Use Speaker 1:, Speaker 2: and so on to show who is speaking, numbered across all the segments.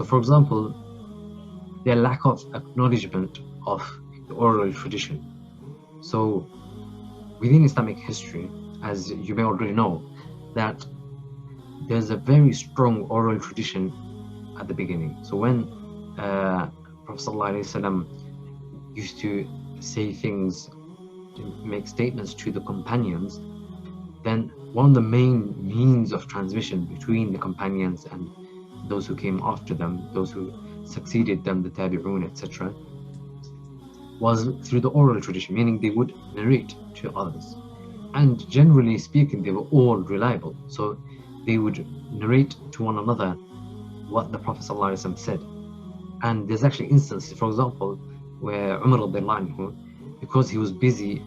Speaker 1: So for example, their lack of acknowledgement of the oral tradition. So within Islamic history, as you may already know, that there's a very strong oral tradition at the beginning. So when Prophet ﷺ used to say things, to make statements to the companions, then one of the main means of transmission between the companions and those who came after them, those who succeeded them, the tabi'un, etc., was through the oral tradition, meaning they would narrate to others. And generally speaking, they were all reliable. So they would narrate to one another what the Prophet ﷺ said. And there's actually instances, for example, where Umar radiallahu anhu, because he was busy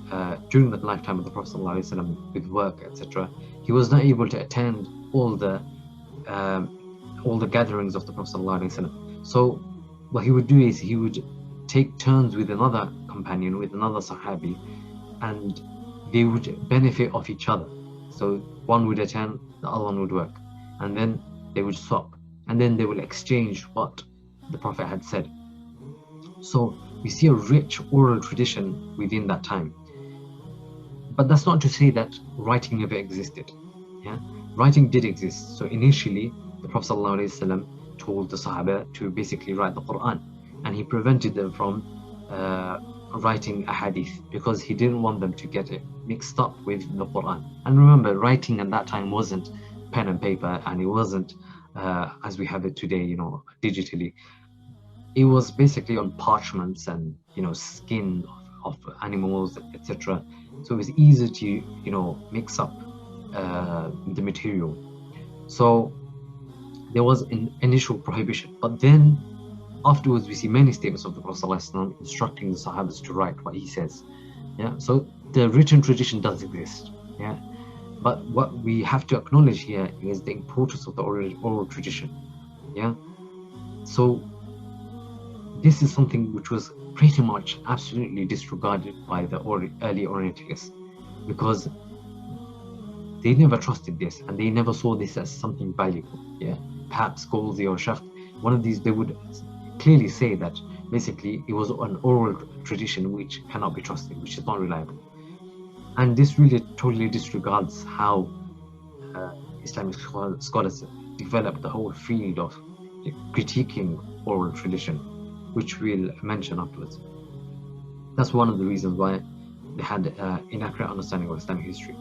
Speaker 1: during the lifetime of the Prophet ﷺ with work, etc., he was not able to attend all the gatherings of the Prophet ﷺ. So what he would do is he would take turns with another companion, with another Sahabi, and they would benefit off each other. So one would attend, the other one would work, and then they would swap, and then they will exchange what the Prophet had said. So we see a rich oral tradition within that time. But that's not to say that writing never existed. Yeah, writing did exist. So initially, the Prophet ﷺ told the Sahaba to basically write the Quran, and he prevented them from writing a hadith because he didn't want them to get it mixed up with the Quran. And remember, writing at that time wasn't pen and paper, and it wasn't as we have it today, you know, digitally. It was basically on parchments and, you know, skin of animals, etc. So it was easy to, you know, mix up the material. So there was an initial prohibition, but then afterwards we see many statements of the Prophet ﷺ instructing the Sahabas to write what he says. Yeah, so the written tradition does exist. Yeah, but what we have to acknowledge here is the importance of the oral tradition. Yeah, so this is something which was pretty much absolutely disregarded by the early Orientalists, because they never trusted this and they never saw this as something valuable. Yeah, perhaps Golzi or Shaft, one of these, they would clearly say that basically it was an oral tradition which cannot be trusted, which is not reliable. And this really totally disregards how Islamic scholars developed the whole field of critiquing oral tradition, which we'll mention afterwards. That's one of the reasons why they had inaccurate understanding of Islamic history.